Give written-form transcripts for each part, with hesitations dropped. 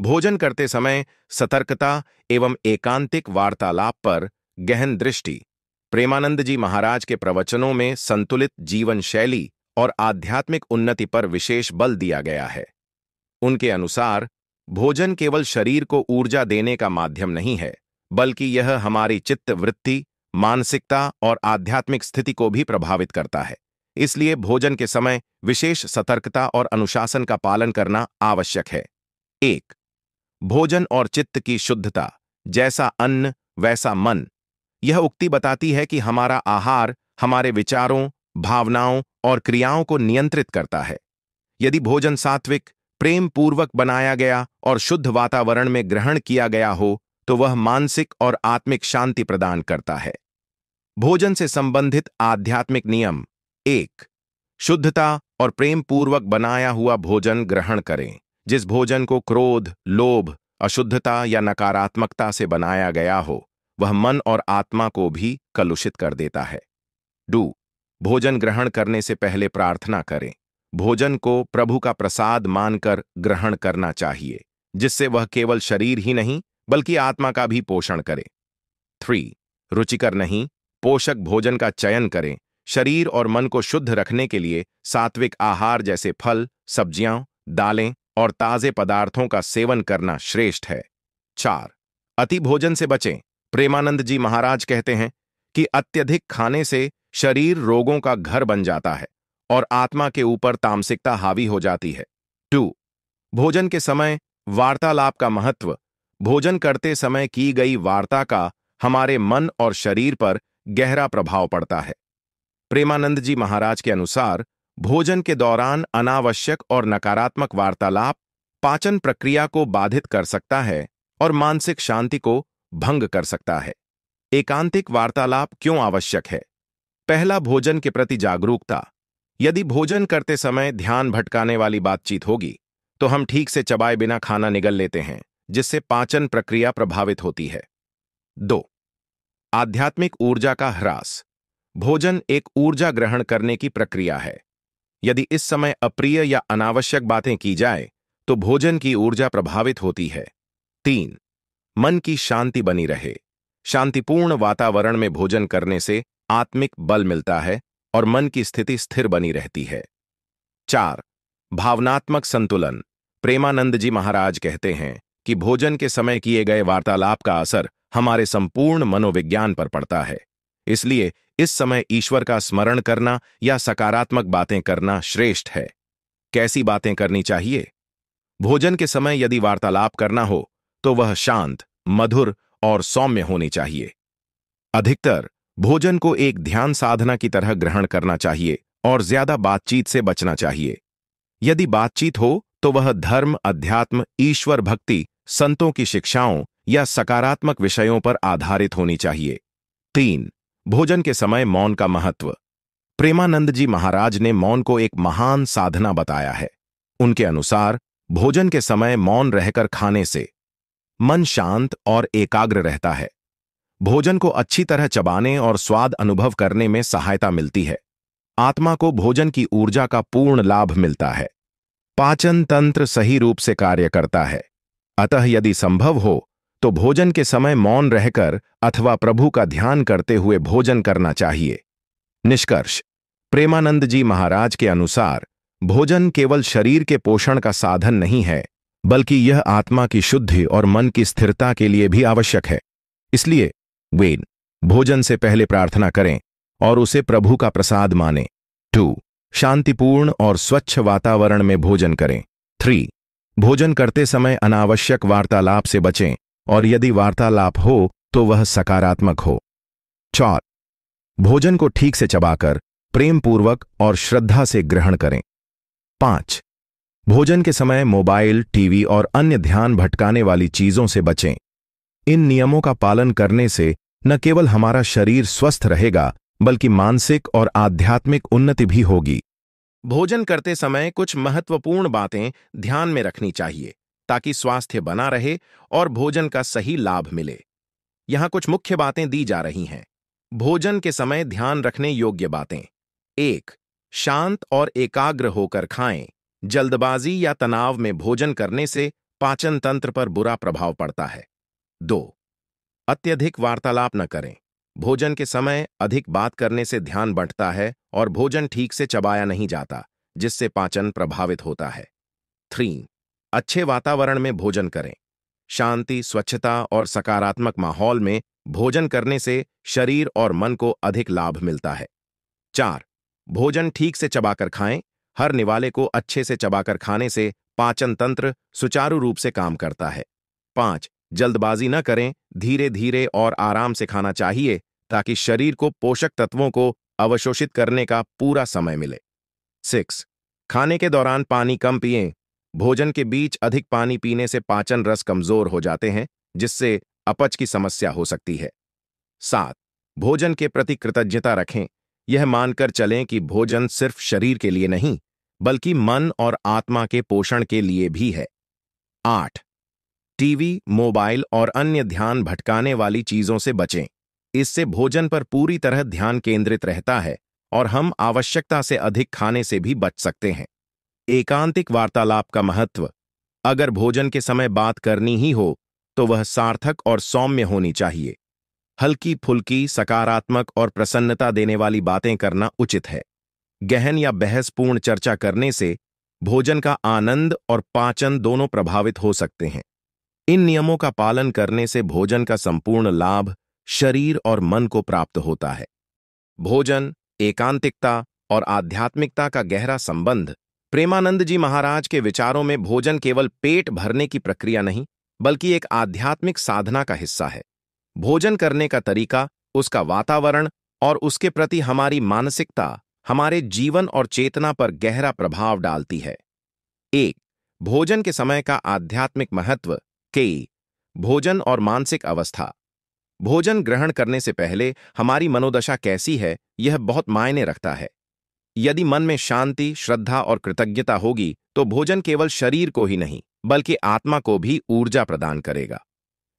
भोजन करते समय सतर्कता एवं एकांतिक वार्तालाप पर गहन दृष्टि। प्रेमानंद जी महाराज के प्रवचनों में संतुलित जीवन शैली और आध्यात्मिक उन्नति पर विशेष बल दिया गया है। उनके अनुसार भोजन केवल शरीर को ऊर्जा देने का माध्यम नहीं है, बल्कि यह हमारी चित्त वृत्ति, मानसिकता और आध्यात्मिक स्थिति को भी प्रभावित करता है। इसलिए भोजन के समय विशेष सतर्कता और अनुशासन का पालन करना आवश्यक है। 1. भोजन और चित्त की शुद्धता। जैसा अन्न वैसा मन। यह उक्ति बताती है कि हमारा आहार हमारे विचारों, भावनाओं और क्रियाओं को नियंत्रित करता है। यदि भोजन सात्विक, प्रेम पूर्वक बनाया गया और शुद्ध वातावरण में ग्रहण किया गया हो, तो वह मानसिक और आत्मिक शांति प्रदान करता है। भोजन से संबंधित आध्यात्मिक नियम। 1. शुद्धता और प्रेम पूर्वक बनाया हुआ भोजन ग्रहण करें। जिस भोजन को क्रोध, लोभ, अशुद्धता या नकारात्मकता से बनाया गया हो, वह मन और आत्मा को भी कलुषित कर देता है। 2. भोजन ग्रहण करने से पहले प्रार्थना करें। भोजन को प्रभु का प्रसाद मानकर ग्रहण करना चाहिए, जिससे वह केवल शरीर ही नहीं बल्कि आत्मा का भी पोषण करे। 3. रुचिकर नहीं, पोषक भोजन का चयन करें। शरीर और मन को शुद्ध रखने के लिए सात्विक आहार जैसे फल, सब्जियां, दालें और ताजे पदार्थों का सेवन करना श्रेष्ठ है। 4. अति भोजन से बचें। प्रेमानंद जी महाराज कहते हैं कि अत्यधिक खाने से शरीर रोगों का घर बन जाता है और आत्मा के ऊपर तामसिकता हावी हो जाती है। 2. भोजन के समय वार्तालाप का महत्व। भोजन करते समय की गई वार्ता का हमारे मन और शरीर पर गहरा प्रभाव पड़ता है। प्रेमानंद जी महाराज के अनुसार भोजन के दौरान अनावश्यक और नकारात्मक वार्तालाप पाचन प्रक्रिया को बाधित कर सकता है और मानसिक शांति को भंग कर सकता है। एकांतिक वार्तालाप क्यों आवश्यक है? पहला, भोजन के प्रति जागरूकता। यदि भोजन करते समय ध्यान भटकाने वाली बातचीत होगी, तो हम ठीक से चबाए बिना खाना निगल लेते हैं, जिससे पाचन प्रक्रिया प्रभावित होती है। 2. आध्यात्मिक ऊर्जा का ह्रास। भोजन एक ऊर्जा ग्रहण करने की प्रक्रिया है। यदि इस समय अप्रिय या अनावश्यक बातें की जाए, तो भोजन की ऊर्जा प्रभावित होती है। 3. मन की शांति बनी रहे। शांतिपूर्ण वातावरण में भोजन करने से आत्मिक बल मिलता है और मन की स्थिति स्थिर बनी रहती है। 4. भावनात्मक संतुलन। प्रेमानंद जी महाराज कहते हैं कि भोजन के समय किए गए वार्तालाप का असर हमारे संपूर्ण मनोविज्ञान पर पड़ता है। इसलिए इस समय ईश्वर का स्मरण करना या सकारात्मक बातें करना श्रेष्ठ है। कैसी बातें करनी चाहिए? भोजन के समय यदि वार्तालाप करना हो, तो वह शांत, मधुर और सौम्य होनी चाहिए। अधिकतर भोजन को एक ध्यान साधना की तरह ग्रहण करना चाहिए और ज्यादा बातचीत से बचना चाहिए। यदि बातचीत हो, तो वह धर्म, अध्यात्म, ईश्वर भक्ति, संतों की शिक्षाओं या सकारात्मक विषयों पर आधारित होनी चाहिए। 3. भोजन के समय मौन का महत्व। प्रेमानंद जी महाराज ने मौन को एक महान साधना बताया है। उनके अनुसार भोजन के समय मौन रहकर खाने से मन शांत और एकाग्र रहता है। भोजन को अच्छी तरह चबाने और स्वाद अनुभव करने में सहायता मिलती है। आत्मा को भोजन की ऊर्जा का पूर्ण लाभ मिलता है। पाचन तंत्र सही रूप से कार्य करता है। अतः यदि संभव हो, तो भोजन के समय मौन रहकर अथवा प्रभु का ध्यान करते हुए भोजन करना चाहिए। निष्कर्ष। प्रेमानंद जी महाराज के अनुसार भोजन केवल शरीर के पोषण का साधन नहीं है, बल्कि यह आत्मा की शुद्धि और मन की स्थिरता के लिए भी आवश्यक है। इसलिए वे भोजन से पहले प्रार्थना करें और उसे प्रभु का प्रसाद मानें। 2. शांतिपूर्ण और स्वच्छ वातावरण में भोजन करें। 3. भोजन करते समय अनावश्यक वार्तालाप से बचें और यदि वार्तालाप हो तो वह सकारात्मक हो। 4. भोजन को ठीक से चबाकर प्रेम पूर्वक और श्रद्धा से ग्रहण करें। 5. भोजन के समय मोबाइल, टीवी और अन्य ध्यान भटकाने वाली चीजों से बचें। इन नियमों का पालन करने से न केवल हमारा शरीर स्वस्थ रहेगा, बल्कि मानसिक और आध्यात्मिक उन्नति भी होगी। भोजन करते समय कुछ महत्वपूर्ण बातें ध्यान में रखनी चाहिए ताकि स्वास्थ्य बना रहे और भोजन का सही लाभ मिले। यहां कुछ मुख्य बातें दी जा रही हैं। भोजन के समय ध्यान रखने योग्य बातें। 1. शांत और एकाग्र होकर खाएं। जल्दबाजी या तनाव में भोजन करने से पाचन तंत्र पर बुरा प्रभाव पड़ता है। 2. अत्यधिक वार्तालाप न करें। भोजन के समय अधिक बात करने से ध्यान बंटता है और भोजन ठीक से चबाया नहीं जाता, जिससे पाचन प्रभावित होता है। 3. अच्छे वातावरण में भोजन करें। शांति, स्वच्छता और सकारात्मक माहौल में भोजन करने से शरीर और मन को अधिक लाभ मिलता है। 4. भोजन ठीक से चबाकर खाएं। हर निवाले को अच्छे से चबाकर खाने से पाचन तंत्र सुचारू रूप से काम करता है। 5. जल्दबाजी न करें, धीरे धीरे और आराम से खाना चाहिए ताकि शरीर को पोषक तत्वों को अवशोषित करने का पूरा समय मिले। 6. खाने के दौरान पानी कम पिएं। भोजन के बीच अधिक पानी पीने से पाचन रस कमजोर हो जाते हैं, जिससे अपच की समस्या हो सकती है। 7. भोजन के प्रति कृतज्ञता रखें। यह मानकर चलें कि भोजन सिर्फ शरीर के लिए नहीं, बल्कि मन और आत्मा के पोषण के लिए भी है। 8. टीवी, मोबाइल और अन्य ध्यान भटकाने वाली चीजों से बचें। इससे भोजन पर पूरी तरह ध्यान केंद्रित रहता है और हम आवश्यकता से अधिक खाने से भी बच सकते हैं। एकांतिक वार्तालाप का महत्व। अगर भोजन के समय बात करनी ही हो तो वह सार्थक और सौम्य होनी चाहिए। हल्की फुल्की, सकारात्मक और प्रसन्नता देने वाली बातें करना उचित है। गहन या बहसपूर्ण चर्चा करने से भोजन का आनंद और पाचन दोनों प्रभावित हो सकते हैं। इन नियमों का पालन करने से भोजन का संपूर्ण लाभ शरीर और मन को प्राप्त होता है। भोजन, एकांतिकता और आध्यात्मिकता का गहरा संबंध। प्रेमानंद जी महाराज के विचारों में भोजन केवल पेट भरने की प्रक्रिया नहीं, बल्कि एक आध्यात्मिक साधना का हिस्सा है। भोजन करने का तरीका, उसका वातावरण और उसके प्रति हमारी मानसिकता हमारे जीवन और चेतना पर गहरा प्रभाव डालती है। 1. भोजन के समय का आध्यात्मिक महत्व। भोजन और मानसिक अवस्था। भोजन ग्रहण करने से पहले हमारी मनोदशा कैसी है, यह बहुत मायने रखता है। यदि मन में शांति, श्रद्धा और कृतज्ञता होगी तो भोजन केवल शरीर को ही नहीं, बल्कि आत्मा को भी ऊर्जा प्रदान करेगा।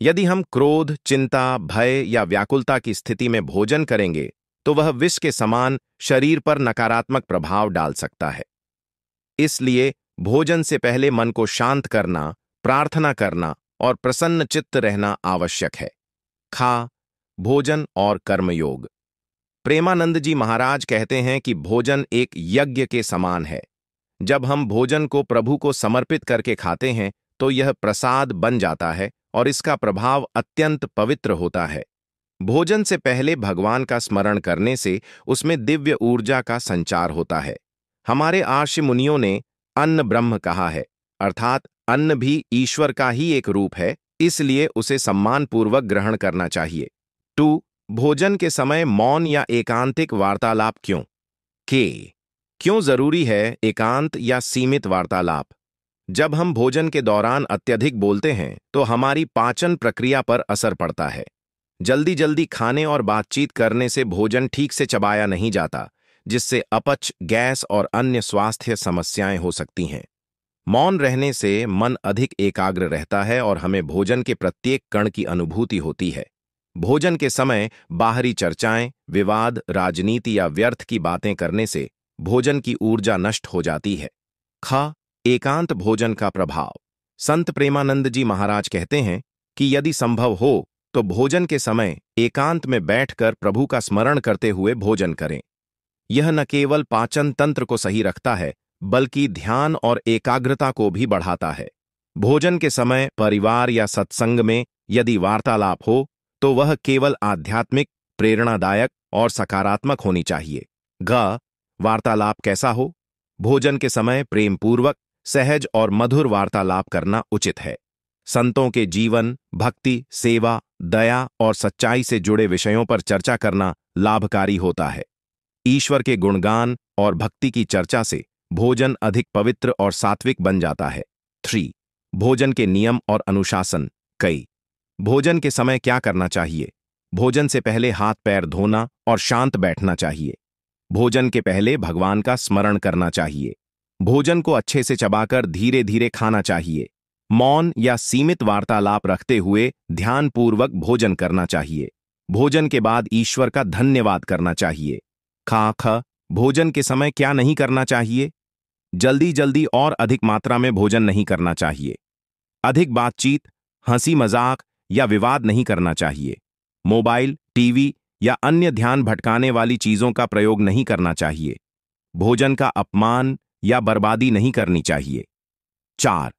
यदि हम क्रोध, चिंता, भय या व्याकुलता की स्थिति में भोजन करेंगे तो वह विष के समान शरीर पर नकारात्मक प्रभाव डाल सकता है। इसलिए भोजन से पहले मन को शांत करना, प्रार्थना करना और प्रसन्न चित्त रहना आवश्यक है। भोजन और कर्मयोग। प्रेमानंद जी महाराज कहते हैं कि भोजन एक यज्ञ के समान है। जब हम भोजन को प्रभु को समर्पित करके खाते हैं तो यह प्रसाद बन जाता है और इसका प्रभाव अत्यंत पवित्र होता है। भोजन से पहले भगवान का स्मरण करने से उसमें दिव्य ऊर्जा का संचार होता है। हमारे आर्ष मुनियों ने अन्न ब्रह्म कहा है, अर्थात अन्न भी ईश्वर का ही एक रूप है, इसलिए उसे सम्मानपूर्वक ग्रहण करना चाहिए। 2. भोजन के समय मौन या एकांतिक वार्तालाप क्यों? क्यों जरूरी है एकांत या सीमित वार्तालाप? जब हम भोजन के दौरान अत्यधिक बोलते हैं तो हमारी पाचन प्रक्रिया पर असर पड़ता है। जल्दी जल्दी खाने और बातचीत करने से भोजन ठीक से चबाया नहीं जाता, जिससे अपच, गैस और अन्य स्वास्थ्य समस्याएं हो सकती हैं। मौन रहने से मन अधिक एकाग्र रहता है और हमें भोजन के प्रत्येक कण की अनुभूति होती है। भोजन के समय बाहरी चर्चाएं, विवाद, राजनीति या व्यर्थ की बातें करने से भोजन की ऊर्जा नष्ट हो जाती है। एकांत भोजन का प्रभाव। संत प्रेमानंद जी महाराज कहते हैं कि यदि संभव हो तो भोजन के समय एकांत में बैठकर प्रभु का स्मरण करते हुए भोजन करें। यह न केवल पाचन तंत्र को सही रखता है, बल्कि ध्यान और एकाग्रता को भी बढ़ाता है। भोजन के समय परिवार या सत्संग में यदि वार्तालाप हो तो वह केवल आध्यात्मिक, प्रेरणादायक और सकारात्मक होनी चाहिए। वार्तालाप कैसा हो? भोजन के समय प्रेमपूर्वक, सहज और मधुर वार्तालाप करना उचित है। संतों के जीवन, भक्ति, सेवा, दया और सच्चाई से जुड़े विषयों पर चर्चा करना लाभकारी होता है। ईश्वर के गुणगान और भक्ति की चर्चा से भोजन अधिक पवित्र और सात्विक बन जाता है। 3. भोजन के नियम और अनुशासन। भोजन के समय क्या करना चाहिए? भोजन से पहले हाथ पैर धोना और शांत बैठना चाहिए। भोजन के पहले भगवान का स्मरण करना चाहिए। भोजन को अच्छे से चबाकर धीरे धीरे खाना चाहिए। मौन या सीमित वार्तालाप रखते हुए ध्यानपूर्वक भोजन करना चाहिए। भोजन के बाद ईश्वर का धन्यवाद करना चाहिए। भोजन के समय क्या नहीं करना चाहिए? जल्दी जल्दी और अधिक मात्रा में भोजन नहीं करना चाहिए। अधिक बातचीत, हंसी मजाक या विवाद नहीं करना चाहिए। मोबाइल, टीवी या अन्य ध्यान भटकाने वाली चीजों का प्रयोग नहीं करना चाहिए। भोजन का अपमान या बर्बादी नहीं करनी चाहिए। 4.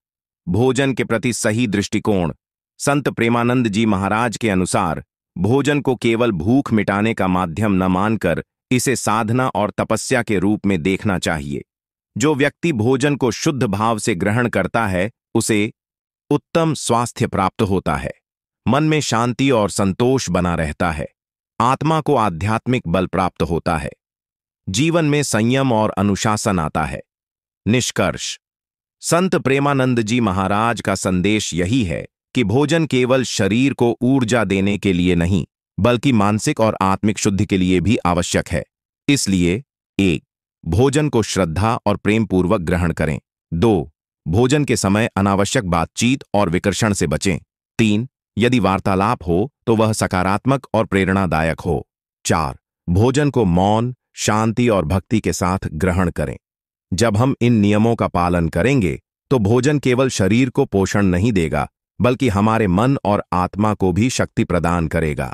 भोजन के प्रति सही दृष्टिकोण। संत प्रेमानंद जी महाराज के अनुसार भोजन को केवल भूख मिटाने का माध्यम न मानकर इसे साधना और तपस्या के रूप में देखना चाहिए। जो व्यक्ति भोजन को शुद्ध भाव से ग्रहण करता है उसे उत्तम स्वास्थ्य प्राप्त होता है, मन में शांति और संतोष बना रहता है, आत्मा को आध्यात्मिक बल प्राप्त होता है, जीवन में संयम और अनुशासन आता है। निष्कर्ष: संत प्रेमानंद जी महाराज का संदेश यही है कि भोजन केवल शरीर को ऊर्जा देने के लिए नहीं, बल्कि मानसिक और आत्मिक शुद्धि के लिए भी आवश्यक है। इसलिए 1. भोजन को श्रद्धा और प्रेम पूर्वक ग्रहण करें। 2. भोजन के समय अनावश्यक बातचीत और विकर्षण से बचें। 3. यदि वार्तालाप हो तो वह सकारात्मक और प्रेरणादायक हो। 4. भोजन को मौन, शांति और भक्ति के साथ ग्रहण करें। जब हम इन नियमों का पालन करेंगे तो भोजन केवल शरीर को पोषण नहीं देगा, बल्कि हमारे मन और आत्मा को भी शक्ति प्रदान करेगा।